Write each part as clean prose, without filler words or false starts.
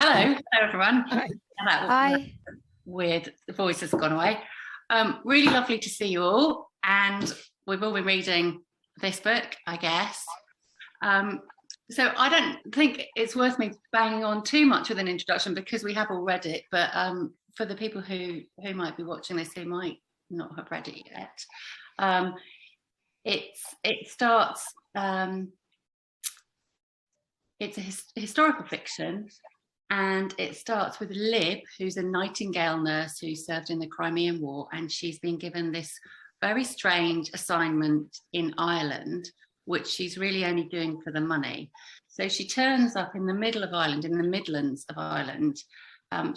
Hello everyone. Hi. Hi. Weird, the voice has gone away. Really lovely to see you all, and we've all been reading this book, I guess. So I don't think it's worth me banging on too much with an introduction because we have all read it, but for the people who might be watching this who might not have read it yet, it starts, it's a historical fiction, and it starts with Lib, who's a Nightingale nurse who served in the Crimean War, and she's been given this very strange assignment in Ireland, which she's really only doing for the money. So she turns up in the middle of Ireland, in the Midlands of Ireland.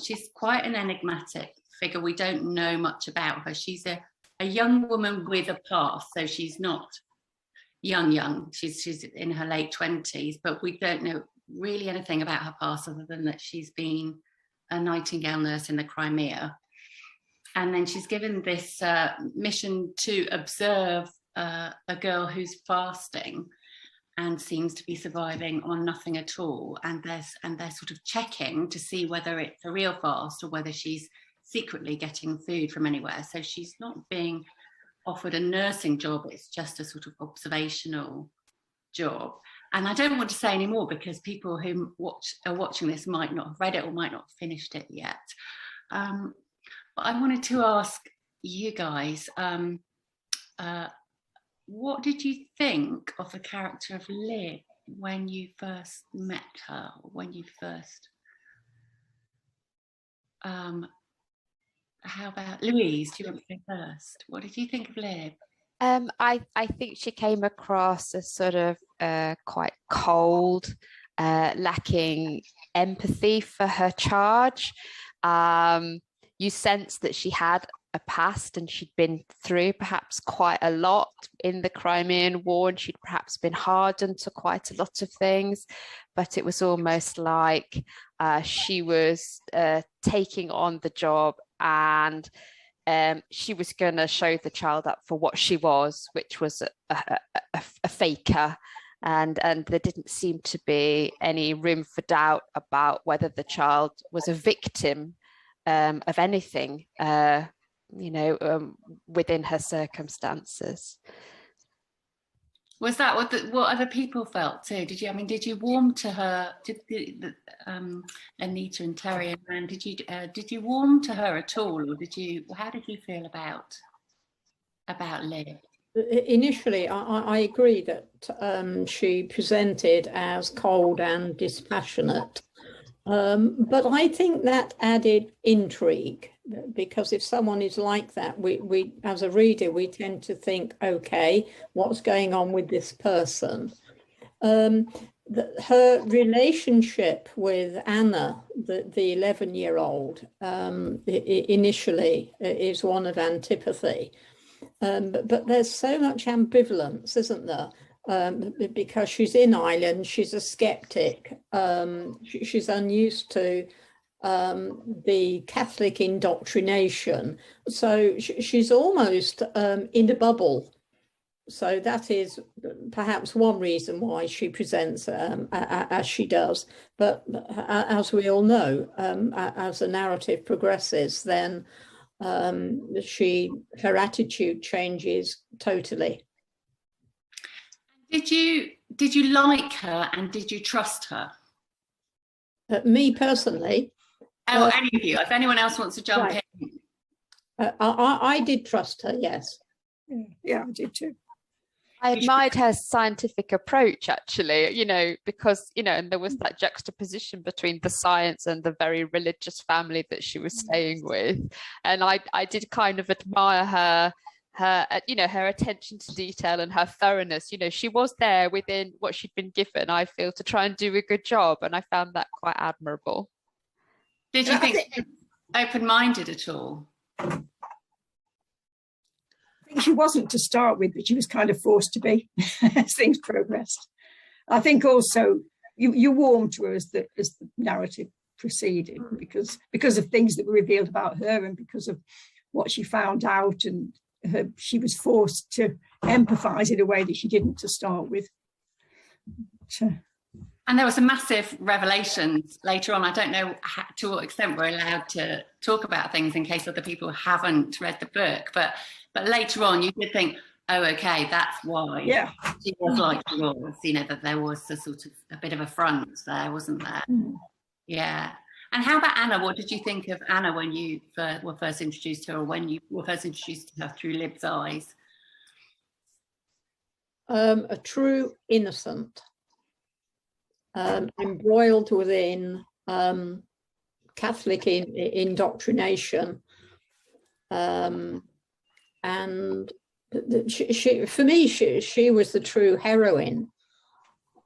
She's quite an enigmatic figure. We don't know much about her. She's a young woman with a past, so she's not young. She's in her late 20s, but we don't know really anything about her past other than that she's been a Nightingale nurse in the Crimea. And then she's given this mission to observe a girl who's fasting and seems to be surviving on nothing at all. And they're sort of checking to see whether it's a real fast or whether she's secretly getting food from anywhere. So she's not being offered a nursing job, it's just a sort of observational job. And I don't want to say any more because people who are watching this might not have read it or might not have finished it yet. But I wanted to ask you guys, what did you think of the character of Liv when you first met her, when you first... how about Louise? Do you want to go first? What did you think of Liv? I think she came across as sort of quite cold, lacking empathy for her charge. You sense that she had a past and she'd been through perhaps quite a lot in the Crimean War, and she'd perhaps been hardened to quite a lot of things, but it was almost like she was taking on the job, and she was going to show the child up for what she was, which was a faker, and there didn't seem to be any room for doubt about whether the child was a victim of anything, within her circumstances. Was that what other people felt too? Did you warm to her? Anita and Terri and did you warm to her at all, or how did you feel about Liv? Initially, I agree that she presented as cold and dispassionate, but I think that added intrigue, because if someone is like that, we as a reader, we tend to think, okay, what's going on with this person? Her relationship with Anna, the 11-year-old, initially is one of antipathy, but there's so much ambivalence, isn't there? Because she's in Ireland, she's a skeptic, she's unused to the Catholic indoctrination, so she's almost in a bubble. So that is perhaps one reason why she presents as she does. But as we all know, as the narrative progresses, then her attitude changes totally. Did you like her, and did you trust her? Me personally. Oh, any of you. If anyone else wants to jump in. I did trust her, yes. Yeah, I did too. I admired her scientific approach, actually, because, and there was that juxtaposition between the science and the very religious family that she was staying with. And I did kind of admire her attention to detail and her thoroughness. She was there within what she'd been given, I feel, to try and do a good job. And I found that quite admirable. Did you think she was open-minded at all? I think she wasn't to start with, but she was kind of forced to be as things progressed. I think also you warmed to her as the narrative proceeded, because of things that were revealed about her and because of what she found out, and she was forced to empathise in a way that she didn't to start with. And there were some massive revelations later on. I don't know to what extent we're allowed to talk about things in case other people haven't read the book, but later on you did think, oh, okay, that's why she was like she was, you know, that there was a sort of a bit of a front there, wasn't there? Yeah. And how about Anna? What did you think of Anna when you were first introduced to her, or when you were first introduced to her through Lib's eyes? A true innocent, embroiled within Catholic indoctrination, and she, for me, she was the true heroine.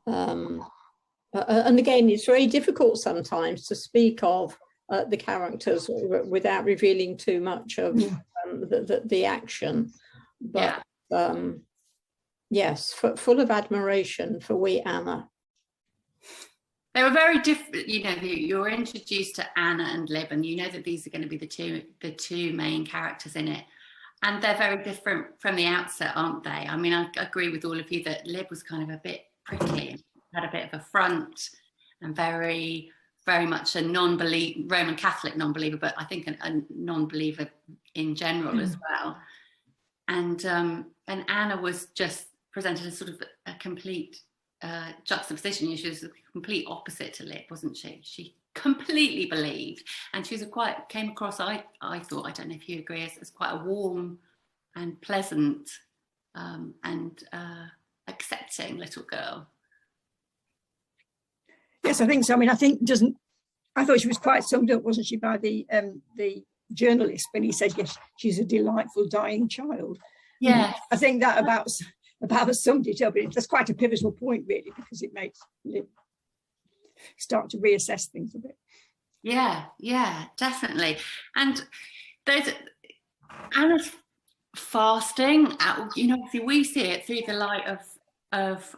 And again, it's very difficult sometimes to speak of the characters without revealing too much of the action. But yes, full of admiration for wee Anna. They were very different. You know, you're introduced to Anna and Lib, and you know that these are going to be the two main characters in it. And they're very different from the outset, aren't they? I mean, I agree with all of you that Lib was kind of a bit prickly, had a bit of a front, and very, very much a Roman Catholic non-believer, but I think a non-believer in general as well. And Anna was just presented as sort of a complete juxtaposition. She was a complete opposite to Lib, wasn't she? She completely believed, and she was came across, I thought, I don't know if you agree, as quite a warm and pleasant and accepting little girl. Yes, I think so. I mean, I thought she was quite summed up, wasn't she, by the journalist when he said, yes, she's a delightful dying child. Yeah, I think that about summed it up. That's quite a pivotal point, really, because it makes Lib start to reassess things a bit. Yeah, definitely. And there's Anna's fasting. You know, obviously we see it through the light of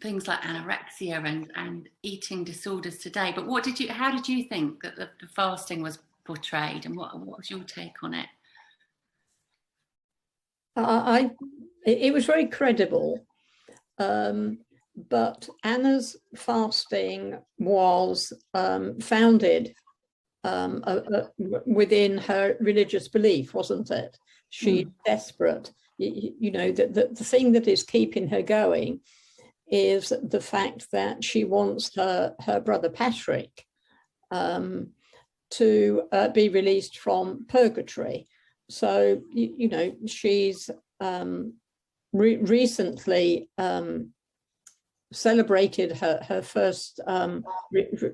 things like anorexia and eating disorders today. But how did you think that the fasting was portrayed, and what was your take on it? It was very credible. But Anna's fasting was founded within her religious belief, wasn't it? She's desperate. You know, the thing that is keeping her going is the fact that she wants her brother Patrick to be released from purgatory. So, you know, she's recently celebrated her first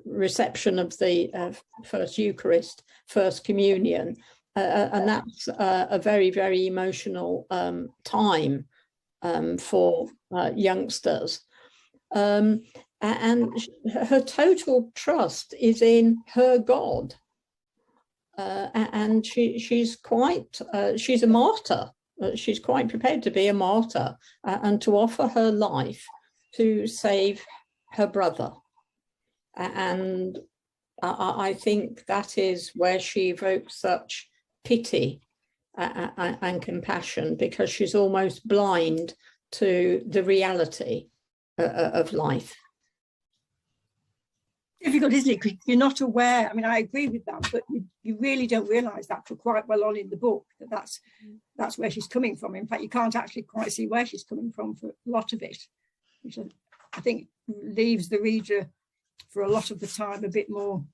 reception of the first Eucharist, first communion, and that's a very, very emotional time for youngsters. And her total trust is in her God. And she's a martyr. She's quite prepared to be a martyr and to offer her life to save her brother. And I think that is where she evokes such pity and compassion, because she's almost blind to the reality of life. Difficult, isn't it? Because you're not aware. I mean, I agree with that, but you really don't realise that for quite well on in the book, that's where she's coming from. In fact, you can't actually quite see where she's coming from for a lot of it, which I think leaves the reader for a lot of the time a bit more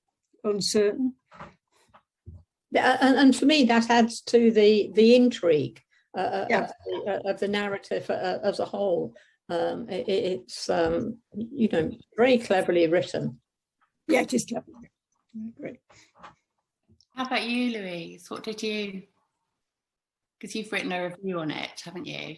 uncertain. And for me, that adds to the intrigue of the narrative as a whole. It's you know, very cleverly written. Yeah, it is clever. Great. How about you, Louise? What did you? Because you've written a review on it, haven't you?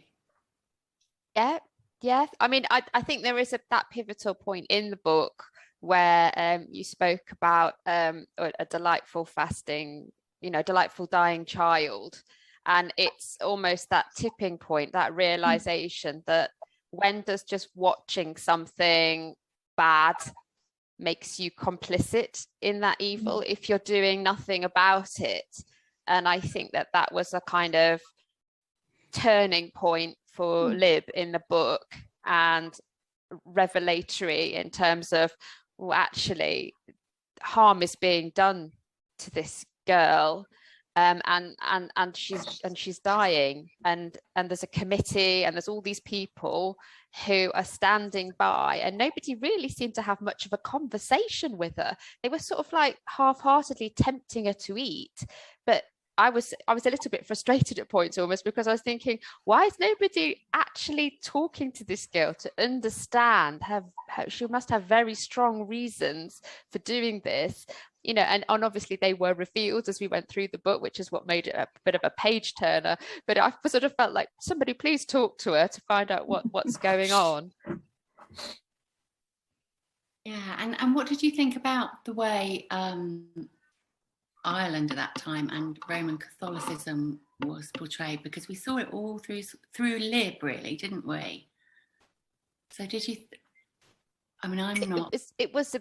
Yeah. I mean, I think there is that pivotal point in the book where you spoke about a delightful fasting, you know, delightful dying child. And it's almost that tipping point, that realization that when does just watching something bad makes you complicit in that evil if you're doing nothing about it. And I think that was a kind of turning point for Lib in the book. And revelatory in terms of, well, actually harm is being done to this girl, and she's dying, and there's a committee and there's all these people who are standing by, and nobody really seemed to have much of a conversation with her. They were sort of like half-heartedly tempting her to eat, but I was a little bit frustrated at points almost, because I was thinking, why is nobody actually talking to this girl to understand she must have very strong reasons for doing this, you know, and obviously they were revealed as we went through the book, which is what made it a bit of a page turner. But I sort of felt like, somebody please talk to her to find out what's going on. Yeah, and what did you think about the way Ireland at that time and Roman Catholicism was portrayed? Because we saw it all through Lib, really, didn't we? So did you? I mean, I'm not. It was.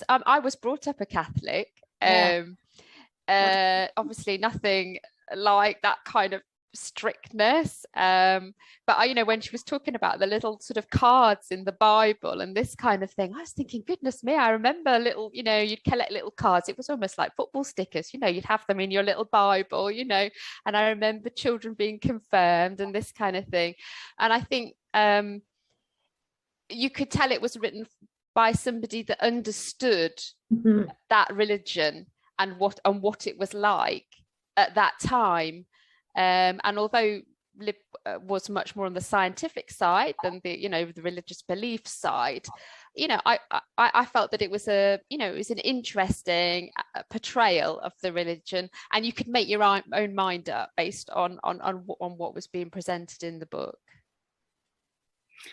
I was brought up a Catholic. Yeah. Obviously, nothing like that kind of strictness. But you know, when she was talking about the little sort of cards in the Bible and this kind of thing, I was thinking, goodness me, I remember little, you know, you'd collect little cards. It was almost like football stickers, you know, you'd have them in your little Bible, you know. And I remember children being confirmed and this kind of thing. And I think you could tell it was written by somebody that understood that religion and what it was like at that time. And although Lib was much more on the scientific side than the religious belief side, you know, I felt that it was an interesting portrayal of the religion, and you could make your own mind up based on what was being presented in the book.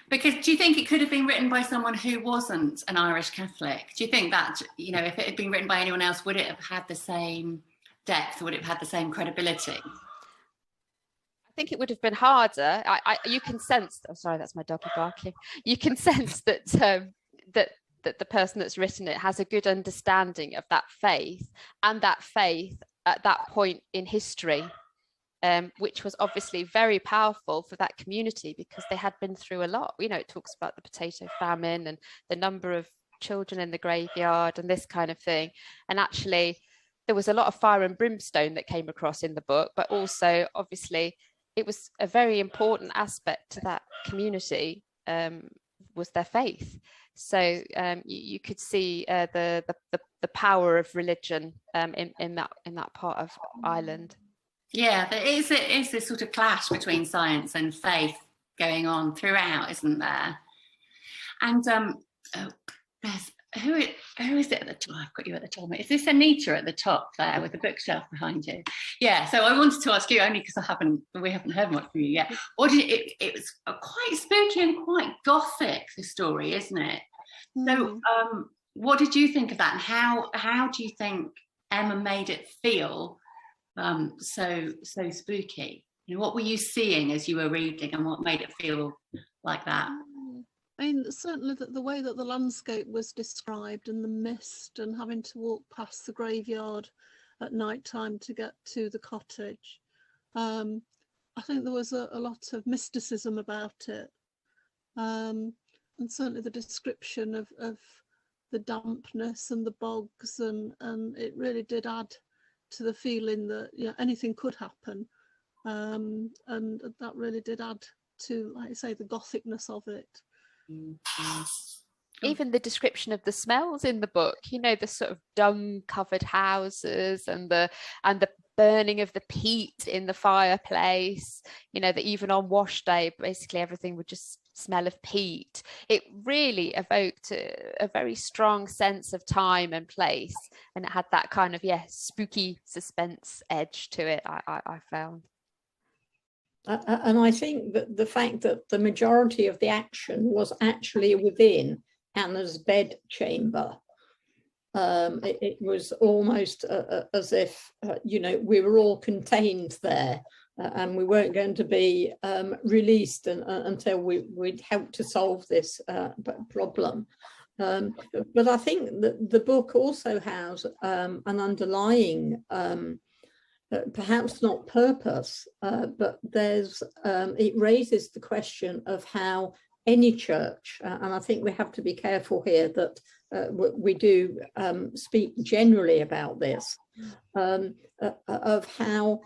Because do you think it could have been written by someone who wasn't an Irish Catholic? Do you think that, you know, if it had been written by anyone else, would it have had the same depth? Would it have had the same credibility? I think it would have been harder. You can sense. Oh, sorry, that's my doggy barking. You can sense that that the person that's written it has a good understanding of that faith, and that faith at that point in history. Which was obviously very powerful for that community because they had been through a lot. You know, it talks about the potato famine and the number of children in the graveyard and this kind of thing. And actually, there was a lot of fire and brimstone that came across in the book, but also, obviously, it was a very important aspect to that community was their faith. So you could see the power of religion in that part of Ireland. Yeah, there is this sort of clash between science and faith going on throughout, isn't there? And there's who is it at the top? I've got you at the top. Is this Anita at the top there with the bookshelf behind you? Yeah. So I wanted to ask you, only because we haven't heard much from you yet. It was quite spooky and quite gothic, the story, isn't it? So what did you think of that, and how do you think Emma made it feel? So spooky. You know, what were you seeing as you were reading, and what made it feel like that? I mean, certainly the way that the landscape was described, and the mist, and having to walk past the graveyard at night time to get to the cottage. I think there was a lot of mysticism about it, and certainly the description of the dampness and the bogs, and it really did add to the feeling that, you know, anything could happen, and that really did add to, like I say, the gothicness of it. Even the description of the smells in the book, you know, the sort of dung covered houses and the burning of the peat in the fireplace, you know, that even on wash day basically everything would just smell of peat. It really evoked a very strong sense of time and place, and it had that kind of spooky suspense edge to it, I found. And I think that the fact that the majority of the action was actually within Anna's bed chamber, it was almost as if, you know, we were all contained there, and we weren't going to be released until we'd helped to solve this problem. But I think that the book also has an underlying perhaps not purpose, but it raises the question of how any church, and I think we have to be careful here that we do speak generally about this, of how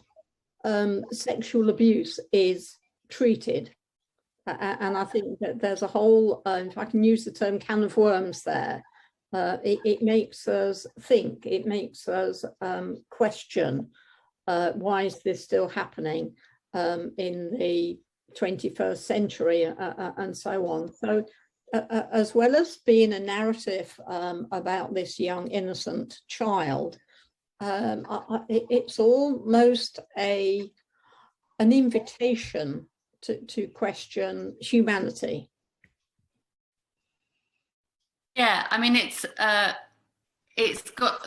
sexual abuse is treated. And I think that there's a whole, if I can use the term, can of worms there. It makes us think, it makes us question, why is this still happening in the 21st century, and so on. So as well as being a narrative about this young innocent child, it's almost an invitation to question humanity. Yeah, I mean, there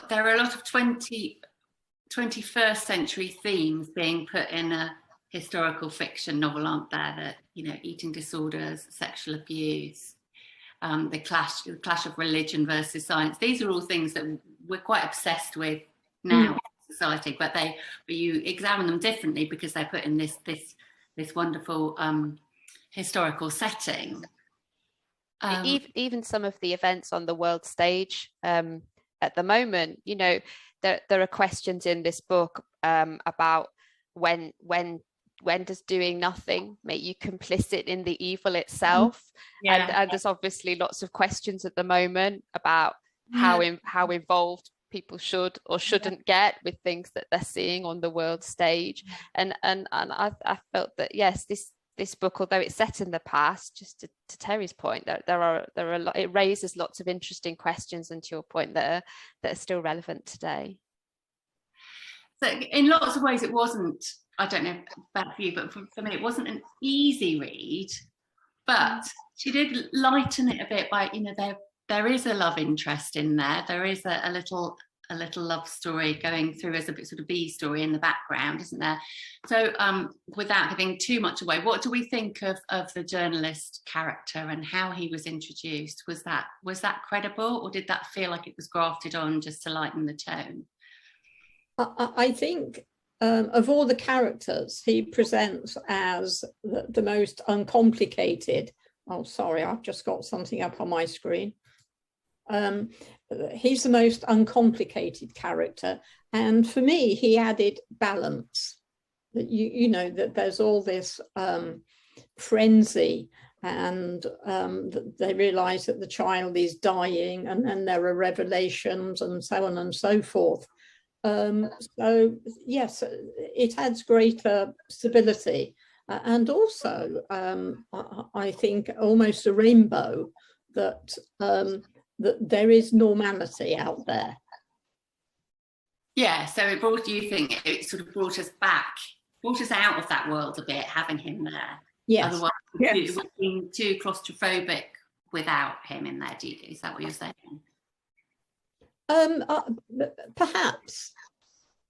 are a lot of 21st century themes being put in a historical fiction novel, aren't there? That, you know, eating disorders, sexual abuse, the clash of religion versus science. These are all things that we're quite obsessed with now in society, but you examine them differently because they're put in this wonderful historical setting. Even some of the events on the world stage at the moment, you know, there are questions in this book about when does doing nothing make you complicit in the evil itself? Yeah. And there's obviously lots of questions at the moment about how involved people should or shouldn't get with things that they're seeing on the world stage. And I felt that, yes, this book, although it's set in the past, just to Terri's point, there are it raises lots of interesting questions, and to your point, that are still relevant today. So in lots of ways, it wasn't, I don't know about for you, but for me, it wasn't an easy read, but she did lighten it a bit by, you know, there is a love interest in there. There is a little love story going through as a bit sort of B story in the background, isn't there? So without giving too much away, what do we think of the journalist character and how he was introduced? Was that credible, or did that feel like it was grafted on just to lighten the tone? I think of all the characters, he presents as the most uncomplicated. Oh, sorry, I've just got something up on my screen. He's the most uncomplicated character, and for me, he added balance. That you know that there's all this frenzy, and they realise that the child is dying, and then there are revelations, and so on and so forth. So yes, it adds greater stability, and also I think almost a rainbow that there is normality out there. Yeah, so it sort of brought us out of that world a bit, having him there. Yes. Otherwise, yes. it would be too claustrophobic without him in there. Is that what you're saying? Perhaps,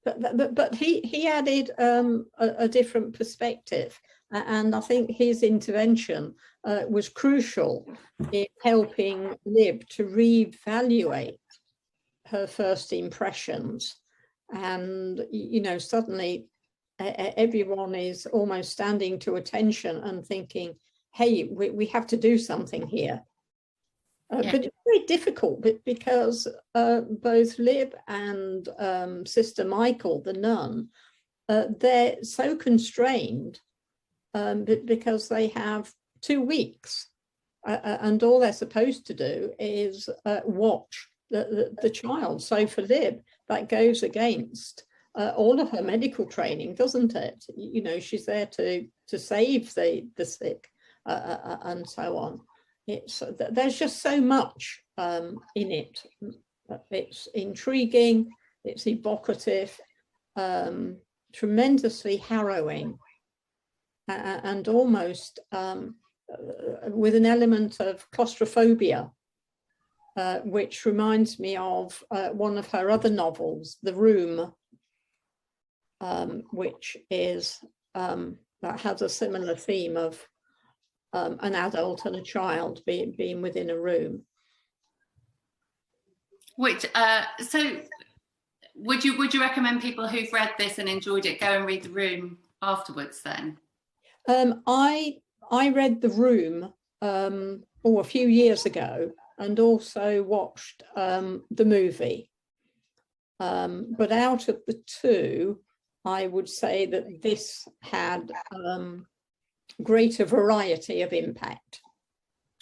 but he added a different perspective, and I think his intervention was crucial in helping Lib to reevaluate her first impressions. And you know, suddenly everyone is almost standing to attention and thinking, hey, we have to do something here. But it's very difficult because both Lib and Sister Michael, the nun, they're so constrained because they have 2 weeks and all they're supposed to do is watch the child. So for Lib, that goes against all of her medical training, doesn't it? You know, she's there to save the sick and so on. There's just so much in it. It's intriguing, it's evocative, tremendously harrowing, and almost with an element of claustrophobia, which reminds me of one of her other novels, The Room, which is that has a similar theme of an adult and a child being within a room. Which so would you recommend people who've read this and enjoyed it go and read The Room afterwards then? I read The Room a few years ago, and also watched the movie. But out of the two, I would say that this had greater variety of impact.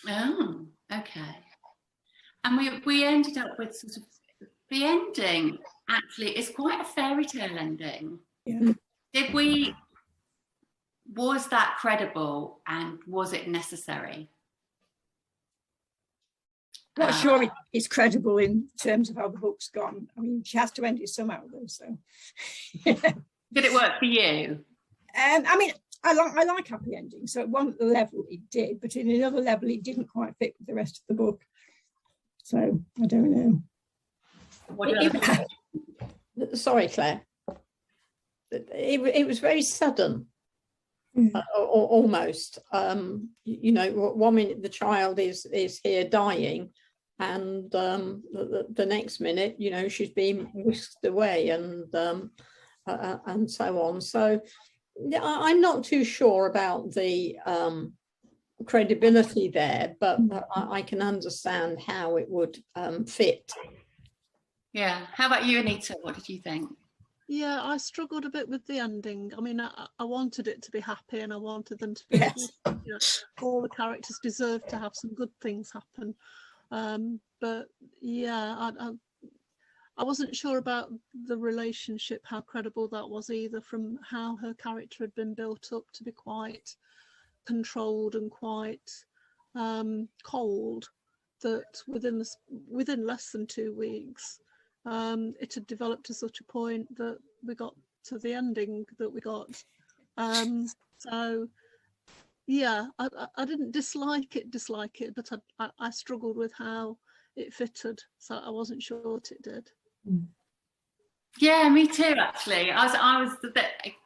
Oh, okay. And we ended up with sort of the ending. Actually, it's quite a fairy tale ending. Yeah. Was that credible, and was it necessary? Not sure it's credible in terms of how the book's gone. I mean, she has to end it somehow, though. So, yeah. Did it work for you? I mean, I like happy endings. So at one level it did, but in another level it didn't quite fit with the rest of the book. So I don't know. Sorry, Claire. It was very sudden. Almost, you know, 1 minute the child is here dying, and the next minute, you know, she's being whisked away, and so on. So yeah, I'm not too sure about the credibility there, but I can understand how it would fit. Yeah. How about you, Anita? What did you think? Yeah, I struggled a bit with the ending. I mean, I wanted it to be happy, and I wanted them to be, Yes. you know, all the characters deserve to have some good things happen. But yeah, I wasn't sure about the relationship, how credible that was either, from how her character had been built up to be quite controlled and quite cold, that within less than 2 weeks, it had developed to such a point that we got to the ending that we got. So yeah, I didn't dislike it, but I struggled with how it fitted, so I wasn't sure what it did. Yeah, me too, actually. I was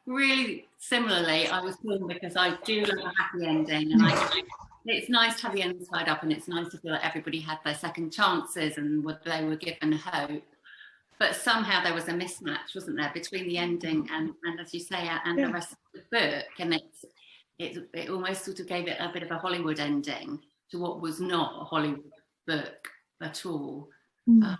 really similarly. I was torn because I do love a happy ending, and it's nice to have the end tied up, and it's nice to feel like everybody had their second chances and they were given hope. But somehow there was a mismatch, wasn't there, between the ending and as you say, and the rest of the book, and it almost sort of gave it a bit of a Hollywood ending to what was not a Hollywood book at all. And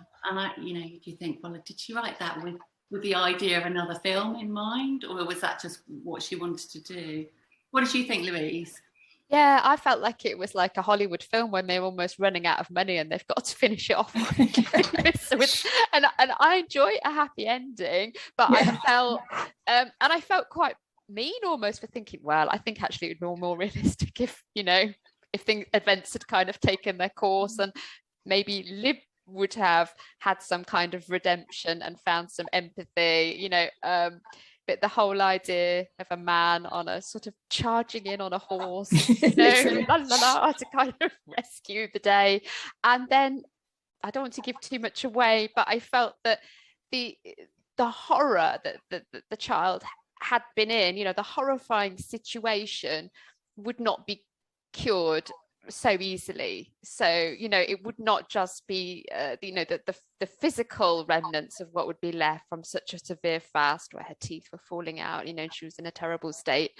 you know, you think, well, did she write that with the idea of another film in mind, or was that just what she wanted to do? What did you think, Louise? Yeah, I felt like it was like a Hollywood film when they're almost running out of money and they've got to finish it off. and I enjoy a happy ending, but I felt quite mean almost for thinking, well, I think actually it would be more realistic if, you know, if events had kind of taken their course, and maybe Liv would have had some kind of redemption and found some empathy, you know. But the whole idea of a man on a sort of charging in on a horse, you know, la la la, to kind of rescue the day. And then, I don't want to give too much away, but I felt that the horror that the child had been in, you know, the horrifying situation would not be cured so easily. So, you know, it would not just be you know, the physical remnants of what would be left from such a severe fast where her teeth were falling out, you know, and she was in a terrible state,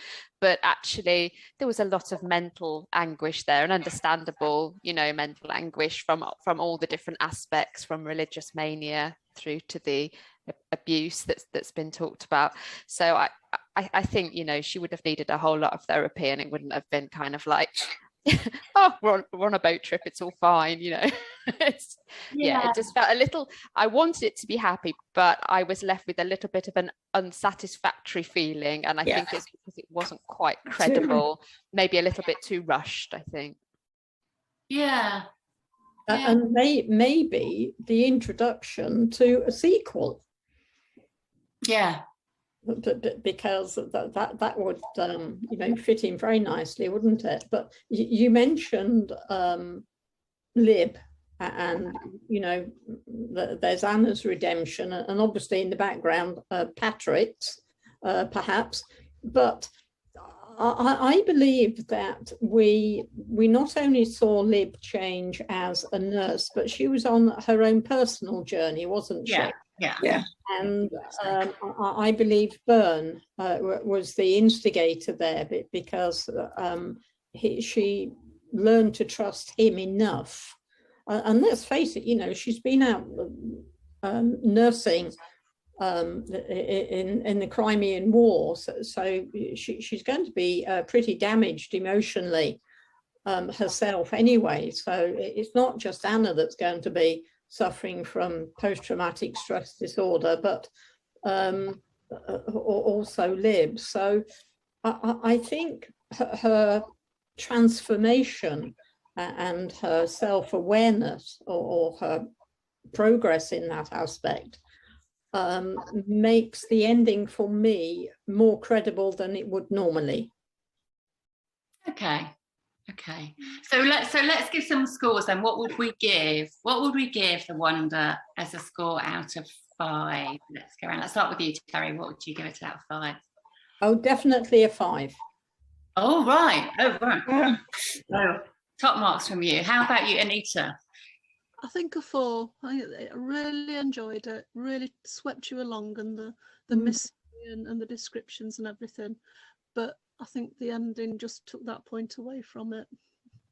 but actually there was a lot of mental anguish there, and understandable, you know, mental anguish from all the different aspects, from religious mania through to the abuse that's been talked about. So I think, you know, she would have needed a whole lot of therapy, and it wouldn't have been kind of like oh, we're on a boat trip, it's all fine, you know. It just felt a little, I wanted it to be happy, but I was left with a little bit of an unsatisfactory feeling, and I think it's because it wasn't quite credible, maybe a little bit too rushed, I think. And maybe the introduction to a sequel. Because that would you know, fit in very nicely, wouldn't it? But you mentioned Lib, and you know, there's Anna's redemption, and obviously in the background Patrick's perhaps. But I believe that we not only saw Lib change as a nurse, but she was on her own personal journey, wasn't she? Yeah. And I believe Byrne was the instigator there, because she learn to trust him enough. And let's face it, you know, she's been out nursing in the Crimean War, so she's going to be pretty damaged emotionally herself anyway. So it's not just Anna that's going to be suffering from post-traumatic stress disorder, but also Lib. So I think her transformation and her self-awareness or her progress in that aspect makes the ending for me more credible than it would normally. Okay. So let's give some scores then. What would we give The Wonder as a score out of 5? Let's go around. Let's start with you, Terri. What would you give it out of 5? Oh, definitely a 5. Oh, right. Oh, top marks from you. How about you, Anita? I think a 4. I really enjoyed it. Really swept you along, and the mystery and the descriptions and everything. But I think the ending just took that point away from it.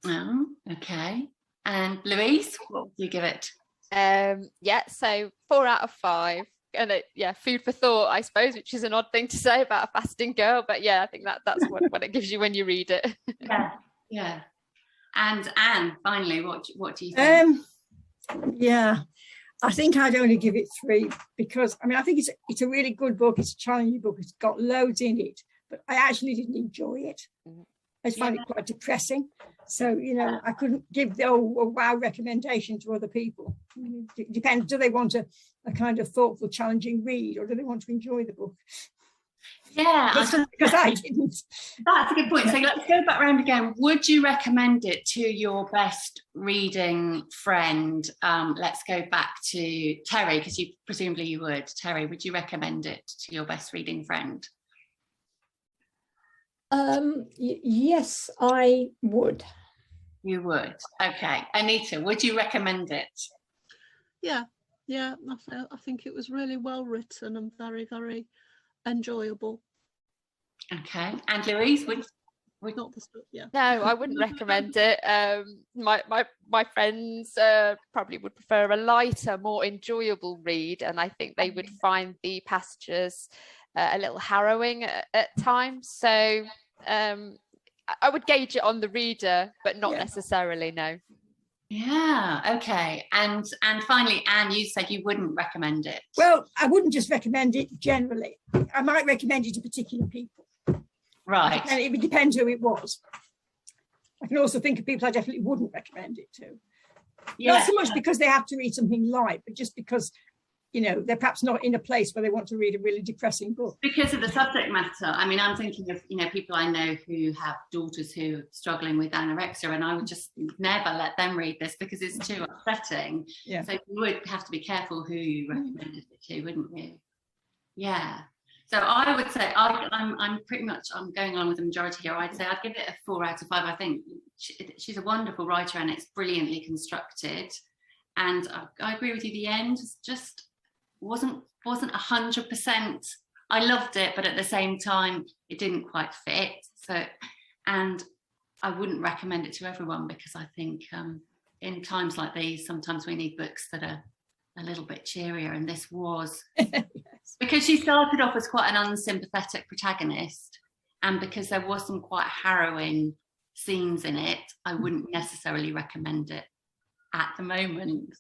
Oh, okay. And Louise, what would you give it? Yeah, so 4 out of 5. And food for thought, I suppose, which is an odd thing to say about a fasting girl, but yeah, I think that's what it gives you when you read it. Yeah. And Anne, finally, what do you think? Yeah, I think I'd only give it 3 because I think it's a really good book. It's a challenging book. It's got loads in it, but I actually didn't enjoy it. I just found it quite depressing. So, you know, I couldn't give the wow recommendation to other people. It depends. Do they want a kind of thoughtful, challenging read, or do they want to enjoy the book? Yeah, because I didn't. That's a good point. So let's go back round again. Would you recommend it to your best reading friend? Let's go back to Terri, because presumably you would. Terri, would you recommend it to your best reading friend? Yes, I would. You would. Okay. Anita, would you recommend it? Yeah, I think it was really well written and very, very enjoyable. Okay. And Louise, would not the stuff? Yeah. No, I wouldn't recommend it. My friends probably would prefer a lighter, more enjoyable read, and I think they would find the passages a little harrowing at times. So I would gauge it on the reader, but not necessarily, no. Yeah, okay. And finally, Anne, you said you wouldn't recommend it. Well, I wouldn't just recommend it generally. I might recommend it to particular people. Right. And it depends who it was. I can also think of people I definitely wouldn't recommend it to. Yeah. Not so much because they have to read something light, but just because, you know, they're perhaps not in a place where they want to read a really depressing book. Because of the subject matter. I mean, I'm thinking of, you know, people I know who have daughters who are struggling with anorexia, and I would just never let them read this because it's too upsetting. Yeah. So you would have to be careful who you recommended it to, wouldn't you? Yeah. So I would say I'm pretty much going along with the majority here. I'd say I'd give it a 4 out of 5. I think she's a wonderful writer and it's brilliantly constructed. And I agree with you. The end just wasn't 100%. I loved it, but at the same time, it didn't quite fit. So, and I wouldn't recommend it to everyone because I think in times like these, sometimes we need books that are a little bit cheerier, and this was. Because she started off as quite an unsympathetic protagonist, and because there was some quite harrowing scenes in it, I wouldn't necessarily recommend it at the moment.